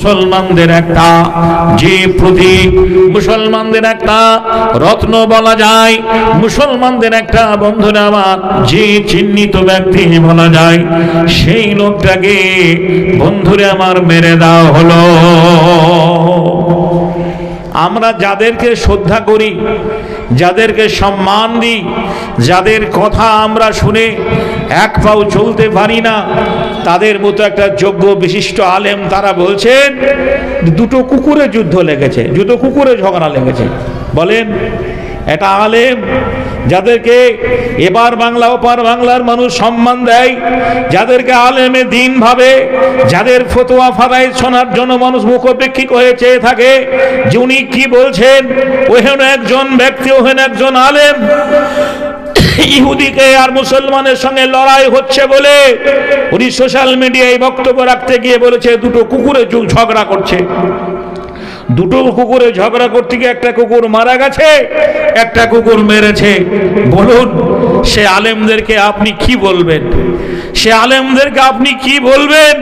মুসলমানদের একটা যে প্রতীক, মুসলমানদের একটা রত্ন বলা যায়, মুসলমানদের একটা বন্ধুরা আমার যে চিহ্নিত ব্যক্তি বলা যায়, সেই লোকটাকে বন্ধুরা আমার মেরে দেওয়া হলো। আমরা যাদেরকে শ্রদ্ধা করি, যাদেরকে সম্মান দিই, যাদের কথা আমরা শুনে এক পাও চলতে পারি না, তাদের মতো একটা যোগ্য বিশিষ্ট আলেম তারা বলছেন দুটো কুকুরে যুদ্ধ লেগেছে, দুটো কুকুরে ঝগড়া লেগেছে। বলেন, এটা আলেম যাদেরকে এবার বাংলা ওপার বাংলার মানুষ সম্মান দেয়, যাদেরকে আলেমে দিন ভাবে, যাদের ফতোয়া ফাদাই শোনার জন্য মানুষ মুখোপেক্ষিক হয়ে চেয়ে থাকে যে উনি কি বলছেন, ওহেন একজন ব্যক্তি, ওহেন একজন আলেম ইহুদিকে আর মুসলমানের সঙ্গে লড়াই হচ্ছে বলে উনি সোশ্যাল মিডিয়ায় বক্তব্য রাখতে গিয়ে বলেছে দুটো কুকুরে ঝগড়া করছে। দুটো কুকুরে ঝগড়া করতে গিয়ে একটা কুকুর মারা গেছে, একটা কুকুর মেরেছে। বলুন, সে আলেমদেরকে আপনি কি বলবেন? সে আলেমদেরকে আপনি কি বলবেন?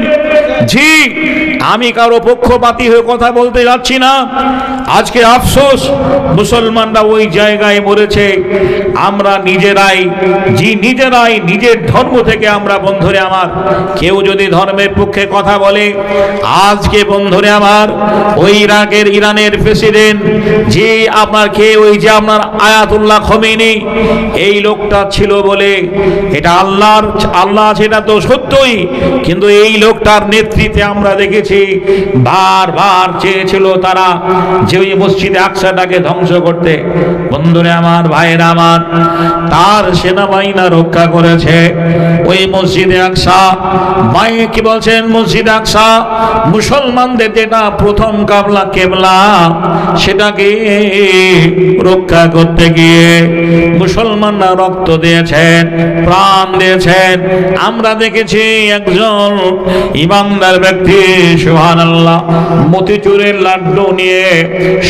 জি, আমি কারো পক্ষপাতী হয়ে কথা বলতে যাচ্ছি না। আজকে আফসোস, মুসলমানরা ওই জায়গায় মরেছে। আমরা নিজেরাই নিজের ধর্ম থেকে আমরা বন্ধুরে আমার, কেউ যদি ধর্মের পক্ষে কথা বলে, আজকে বন্ধুরে আমার ওই ইরানের প্রেসিডেন্ট যে আপনার ওই যে আপনার আয়াতুল্লাহ খোমেনি, এই লোকটা ছিল বলে এটা আল্লাহ সেটা তো সত্যই, কিন্তু এই লোকটার নেতৃত্বে আমরা দেখেছি বারবার চেয়েছিল তারা যে ওই মসজিদে আকসাটাকে ধ্বংস করতে। বন্ধুরা আমার, ভাইয়েরা আমার, তার সেনাবাহিনী রক্ষা করেছে ওই মসজিদে আকসা। ভাই কি বলছেন? মসজিদে আকসা মুসলমানদের যেটা প্রথম কেবলা, সেটাকে রক্ষা করতে গিয়ে মুসলমানরা রক্ত দিয়েছেন, প্রাণ দিয়েছেন। আমরা দেখেছি একজন ইমানদার ব্যক্তি সুবহানাল্লাহ মতিচুরের লাড্ডু নিয়ে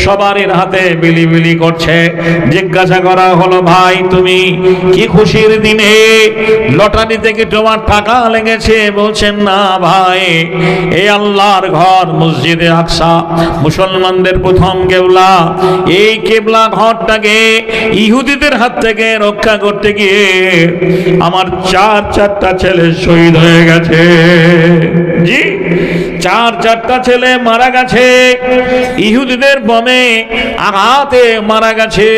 সবারই হাতে বিলি করছে। জিজ্ঞাসা করা হলো, ভাই তুমি কি খুশির দিনে লটারি থেকে তোমার টাকা লেগেছে? বলছেন, না ভাই, এই আল্লাহর ঘর মসজিদে আকসা মুসলমানদের প্রথম কেবলা, এই কেবলা ঘরটাকে ইহুদিদের হাত থেকে রক্ষা করতে গিয়ে আমার চারটা ছেলে শহীদ হয়ে গেছে। জি, চারটা ছেলে মারা গেছে, ইহুদিদের বোমে আঘাতে মারা গেছে।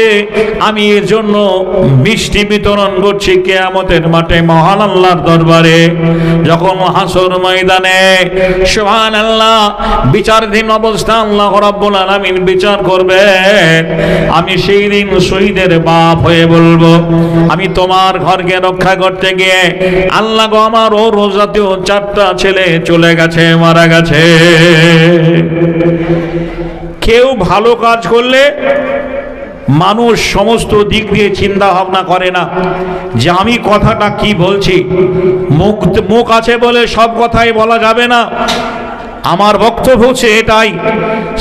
আমি এর জন্য মিষ্টি বিতরণ করছি কিয়ামতের মাঠে মহান আল্লাহর দরবারে, যখন হাসর ময়দানে সুবহানাল্লাহ বিচারাধীন অবস্থা আল্লাহ রাব্বুল আলামিন বিচার করবেন। আমি সেই দিন শহীদের বাপ হয়ে বলবো, আমি তোমার ঘরকে রক্ষা করতে গিয়ে আল্লাহ গো, আমার ও রোজাতেও চারটা ছেলে চলে গেছে, মারা গেছে। কেউ ভালো কাজ করলে মানুষ সমস্ত দিক দিয়ে চিন্তা ভাবনা করে না যে আমি কথাটা কি বলছি। মুখ আছে বলে সব কথাই বলা যাবে না। আমার বক্তব্য হচ্ছে এটাই,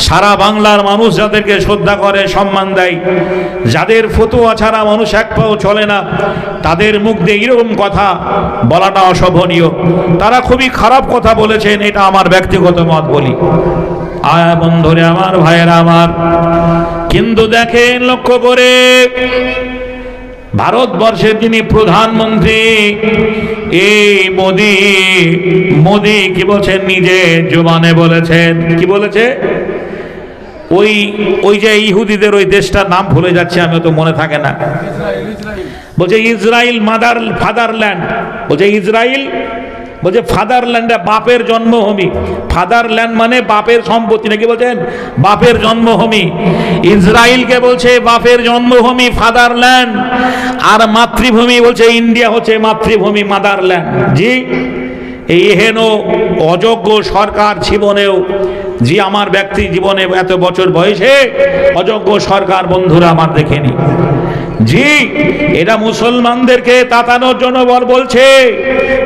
সারা বাংলার মানুষ যাদেরকে শ্রদ্ধা করে, সম্মান দেয়, যাদের ফতোয়া ছাড়া মানুষ এক পাও চলে না, তাদের মুখ দিয়ে এরকম কথা বলাটা অশোভনীয়। তারা খুবই খারাপ কথা বলেছেন, এটা আমার ব্যক্তিগত মত বলি। আয় বন্ধুরে আমার, ভাইয়েরা আমার, কিন্তু দেখেন লক্ষ্য করে, ভারতবর্ষের যিনি প্রধানমন্ত্রী এই মোদি কি বলছেন? নিজে জবানে বলেছেন, কি বলেছে? ওই যে ইহুদিদের ওই দেশটার নাম ভুলে যাচ্ছে, আমি তো মনে থাকে না। বলছে ইসরায়েল ফাদারল্যান্ড, বলছে ইসরায়েল, বলছে ফাদারল্যান্ডে বাপের জন্মভূমি। ফাদারল্যান্ড মানে বাপের সম্পত্তি, নাকি বলছেন? বাপের জন্মভূমি। ইসরায়েলকে বলছে বাপের জন্মভূমি ফাদারল্যান্ড, আর মাতৃভূমি বলছে ইন্ডিয়া হচ্ছে মাতৃভূমি মাদারল্যান্ড। জি, এই হেন অযোগ্য সরকার জীবনেও, জি আমার ব্যক্তি জীবনে এত বছর বয়সে অযোগ্য সরকার বন্ধুরা আমার দেখেনি। জি, এটা মুসলমানদেরকে তাতানোর জন্য বলছে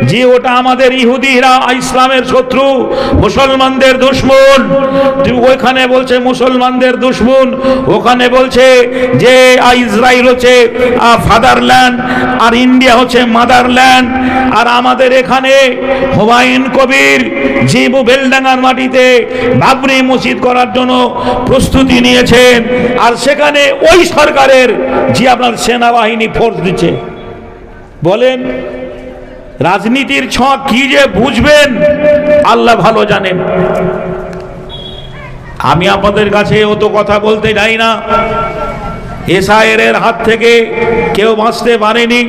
যে ওটা আমাদের ইহুদিরা ইসলামের শত্রু, মুসলমানদের দুশমন। ওইখানে বলছে মুসলমানদের দুশমন, ওখানে বলছে যে ইসরায়েল হচ্ছে ফাদারল্যান্ড আর ইন্ডিয়া হচ্ছে মাদারল্যান্ড। আর আমাদের এখানে হুমায়ুন কবির জিবু বেলডাঙ্গার মাটিতে বাবরি মসজিদ করার জন্য প্রস্তুতি নিয়েছেন, আর সেখানে ওই সরকারের যে আপনার সেনাবাহিনী ফোর্স দিচ্ছে। বলেন রাজনীতির ছক কি যে বুঝবেন আল্লাহ ভালো জানেন। আমি আপনাদের কাছে অত কথা বলতে যাই না। এসআইয়ের হাত থেকে কেউ বাঁচতে পারেনি,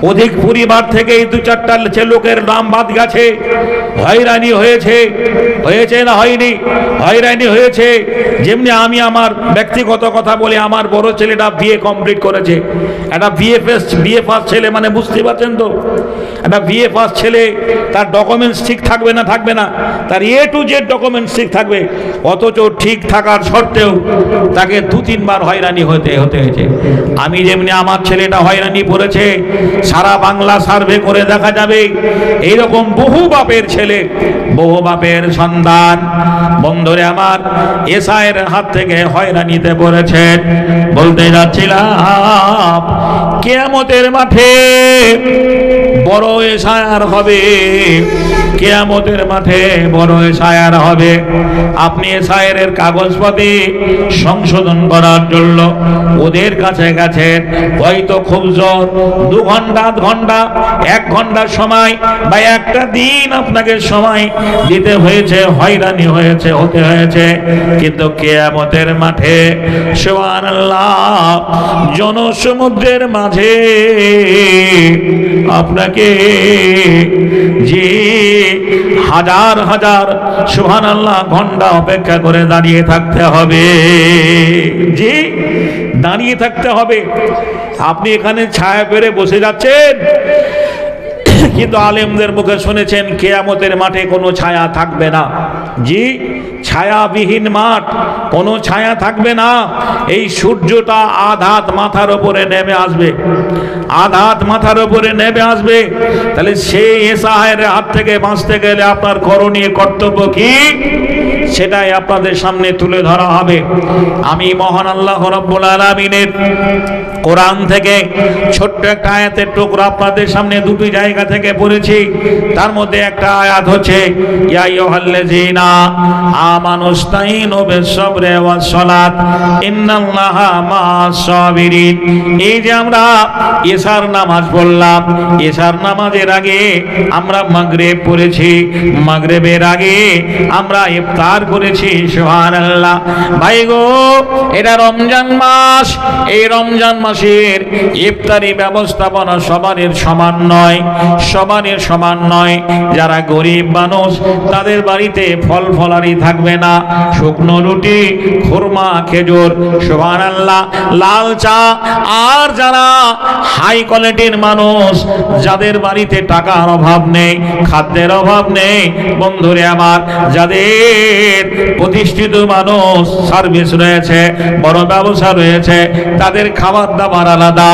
অধিক পরিবার থেকে দু চারটা লোকের নাম বাদ গেছে। হয়রানি হয়েছে, হয়েছে না হয়নি? হয়রানি হয়েছে। যেমনি আমি আমার ব্যক্তিগত কথা বলি, আমার বড় ছেলেটা বিএ কমপ্লিট করেছে। একটা বিএ পাস ছেলে, মানে বুঝতে পারছেন তো, একটা বিএ পাস ছেলে তার ডকুমেন্টস ঠিক থাকবে না, থাকবে না, তার এ টু জেড ডকুমেন্টস ঠিক থাকবে, অথচ ঠিক থাকার সত্ত্বেও তাকে 2-3 বার হয়রানি হতে হয়েছে। আমি যেমনি আমার ছেলেটা হয়রানি পড়েছে, সারা বাংলা সার্ভে করে দেখা যাবে এইরকম বহু বাপের ছেলে, বহু বাপের সন্তান বন্ধুরে আমার এসআইয়ের হাত থেকে হয়রানিতে পড়েছেন। বলতে যাচ্ছিলাম কিয়ামতের মাঠে বড় এসআইআর হবে, কিয়ামতের মাঠে বড় এসআইআর হবে। আপনি এসআইআর কাগজপত্র সংশোধন করার জন্য ওদের কাছে গেছেন, হয়তো খুব জোর 2 ঘন্টা, 8 ঘন্টা, 1 ঘন্টা সময় বা একটা দিন আপনাকে সময় দিতে হয়েছে, হয়রানি হয়েছে, হতে হয়েছে। কিন্তু কিয়ামতের মাঠে সুবহানাল্লাহ জনসমুদ্রের মাঝে আপনাকে যে হাজার হাজার সুবহানাল্লাহ ঘন্টা অপেক্ষা করে দাঁড়িয়ে থাকতে হবে, জি দাঁড়িয়ে থাকতে হবে। আপনি এখানে ছায়া পেরে বসে যাচ্ছেন, কিন্তু আলেমদের মুখে শুনেছেন কিয়ামতের মাঠে কোনো ছায়া থাকবে না। জি, ছায়াবিহীন মাঠ, কোনো ছায়া থাকবে না। এই সূর্যটা আধাত মাথার উপরে নেমে আসবে, আধাত মাথার উপরে নেমে আসবে। তাহলে সেই এসআইয়ের হাত থেকে বাঁচতে গেলে আপনার করণীয় কর্তব্য কি, সেটাই আপনাদের সামনে তুলে ধরা হবে। আমি মহান আল্লাহ রাব্বুল আলামিনের কোরআন থেকে ছোট্ট একটা আয়াতের টুকরো আপনাদের সামনে দুটি জায়গা থেকে পড়েছি। তার মধ্যে একটা আয়াত হচ্ছে ইয়া আইয়ুহাল্লাযীনা আমানুস্তাইনু বিস-সাবরি ওয়াস-সালাত ইন্নাল্লাহা মা'আস-সাবিরিন। এই যে আমরা ইশার নামাজ পড়লাম, ইশার নামাজের আগে আমরা মাগরিব পড়েছি, মাগরিবের আগে আমরা ইফতার করেছি। সুবহানাল্লাহ। ভাই গো, এটা রমজান মাস, এই রমজান মাসের ইফতারি ব্যবস্থাপনা সবারই সমান নয়, সবারই সমান নয়। যারা গরিব মানুষ তাদের বাড়িতে ফল ফলারি থাকবে না, শুকনো রুটি, খুরমা, খেজুর, সুবহানাল্লাহ, লাল চা। আর যারা হাই কোয়ালিটির মানুষ, যাদের বাড়িতে টাকার অভাব নেই, খাদ্যের অভাব নেই, বন্ধুরে আমার, যাদের প্রতিষ্ঠিত মানুষ, সার্ভিস রয়েছে, বড় ব্যবসা রয়েছে, তাদের খাবার দাবার আলাদা।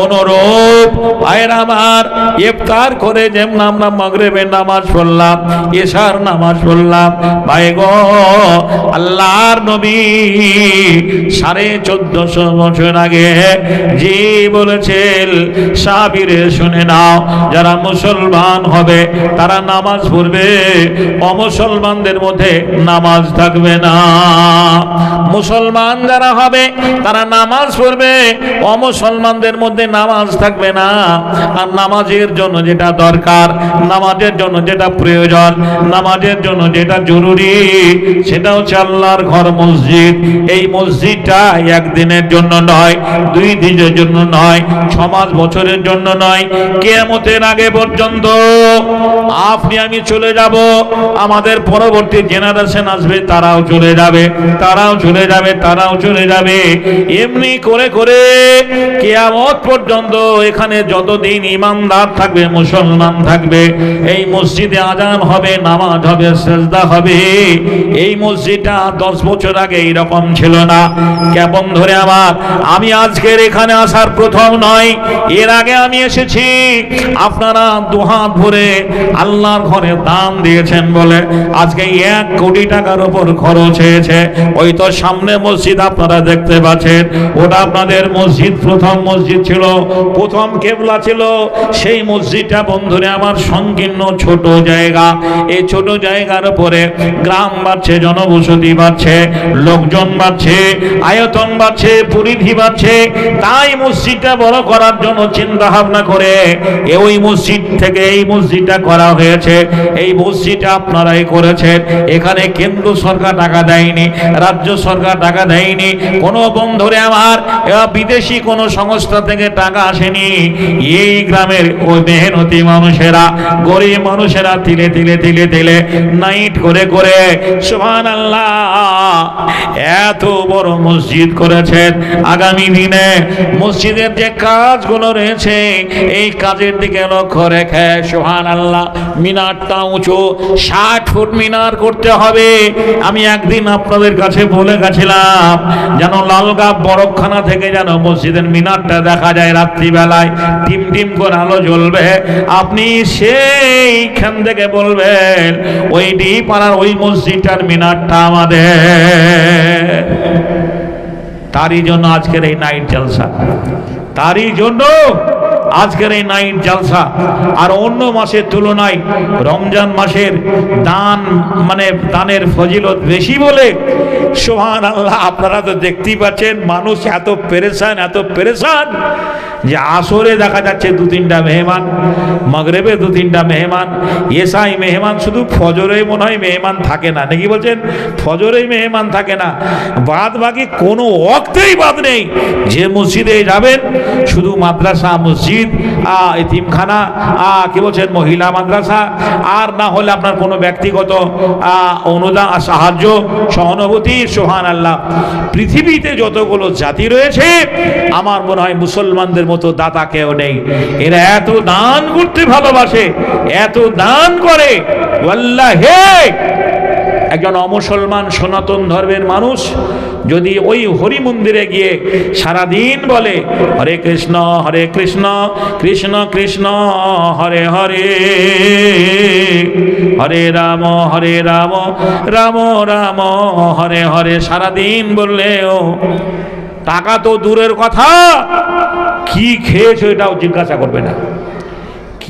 অনুরূপ ভাইয়ের আমার, ইফতার করে যেমন আমরা মাগরিবের নামাজ পড়লাম, ইশার নামাজ পড়লাম, ভাই গো আল্লাহর নবী 1450 বছর আগে জি বলেছেন, সাহাবীরে শুনে নাও, যারা মুসলমান হবে তারা নামাজ পড়বে, অমুসলমানদের মধ্যে নামাজ থাকবে না। মুসলমান যারা হবে তারা নামাজ পড়বে, অমুসলমানদের মধ্যে নামাজ থাকবে না। আর নামাজের জন্য যেটা দরকার, নামাজের জন্য যেটা প্রয়োজন, নামাজের জন্য যেটা জরুরি, সেটা হচ্ছে আল্লাহর ঘর মসজিদ। এই মসজিদটা একদিনের জন্য নয়, 2 দিনের জন্য নয়, 6 বছরের জন্য নয়, কিয়ামতের আগে পর্যন্ত আপনি আমি চলে যাব, আমাদের পরবর্তী জেনারেশন আসবে, তারাও চলে যাবে, তারাও চলে যাবে, তারাও চলে যাবে। এমনি করে করে কিয়ামত পর্যন্ত এখানে যতদিন ইমানদার থাকবে, মুসলমান থাকবে, এই মসজিদে আজান হবে, নামাজ হবে, সেজদা হবে, এই মসজিদটা 10 বছর আগে এইরকম ছিল না। কেমন ধরে আমার, আমি আজকের এখানে আসার প্রথম নয়, এর আগে আমি এসেছি। আপনারা দুহাত ভরে আল্লাহর ঘরে দান দিয়েছেন বলে আজকে 1 কোটি টাকার উপর খরচ হয়েছে। ওই তো সামনে মসজিদ আপনারা দেখতে পাচ্ছেন, ওটা আপনাদের মসজিদ, প্রথম মসজিদ ছিল, প্রথম কেবলা ছিল। সেই মসজিদটা বন্ধুরে আমার সংকীর্ণ ছোট জায়গা। এই ছোট জায়গার উপরে গ্রাম বাড়ছে, জনবসতি বাড়ছে, লোকজন বাড়ছে, আয়তন বাড়ছে, পরিধি বাড়ছে। তাই মসজিদটা বড় করার জন্য চিন্তা ভাবনা করে ওই মসজিদ থেকে এই মসজিদটা করা হয়েছে। এই মসজিদটা আপনারাই করেছেন। এখানে কেন্দ্র সরকার টাকা দেয়নি, রাজ্য সরকার টাকা দেয়নি, কোনো বন্ধুরে আমার বিদেশি কোনো সংস্থা থেকে টাকা আসেনি। এই গ্রামের ওই মেহনতি মানুষেরা, গরিব মানুষেরা তিলে তিলে তিলে তিলে নাইট করে করে সুবহানাল্লাহ এত বড় মসজিদ করেছেন। আগামী দিনে মসজিদের যে কাজগুলো রয়েছে এই কাজের দিকে লক্ষ্য রেখে সুবহানাল্লাহ মিনারটা উঁচু 60 ফুট মিনার করতে হবে। আমি একদিন আপনাদের কাছে বলে গেছিলাম যেন লালগাব বরফখানা থেকে যেন মসজিদের মিনারটা দেখা যায় রাত্রিবেলায়, টিম টিম করে আলো জ্বলবে। আপনি সেইখান থেকে বলবেন ওই ডি পাড়ার ওই মসজিদটার মিনারটা আমাদের। তারই জন্য আজকের এই নাইট জলসা, তারই জন্য আজকের এই নাইট জলসা। আর অন্য মাসের তুলনায় রমজান মাসের দান মানে দানের ফজিলত বেশি বলে সুবহানাল্লাহ আপনারা তো দেখতেই পাচ্ছেন মানুষ এত পেরেশান, এত পেরেশান যে আসরে দেখা যাচ্ছে 2-3টা মেহমান, মাগরিবে 2-3টা মেহমান, এশাই মেহমান, শুধু ফজরে মনে হয় মেহমান থাকে না, নাকি বলছেন? ফজরেই মেহমান থাকে না, বাদ বাকি কোনো ওয়াক্তেই বাদ নেই। যে মসজিদে যাবেন শুধু মাদ্রাসা, মসজিদ, এতিমখানা, কি বলছেন মহিলা মাদ্রাসা, আর না হলে আপনার কোনো ব্যক্তিগত অনুদান, সাহায্য, সহানুভূতি। সুবহানাল্লাহ পৃথিবীতে যতগুলো জাতি রয়েছে আমার মনে হয় মুসলমানদের মতো দাতা কেউ নেই। এরা এত দান করতে ভালোবাসে, এত দান করে। ওয়াল্লাহি একজন অমুসলমান সনাতন ধর্মের মানুষ যদি ওই হরি মন্দিরে গিয়ে সারাদিন বলে হরে কৃষ্ণ কৃষ্ণ কৃষ্ণ হরে হরে, হরে রাম রাম রাম হরে হরে, সারাদিন বললেও টাকা তো দূরের কথা, কি খেয়েছো এটাও জিজ্ঞাসা করবে না।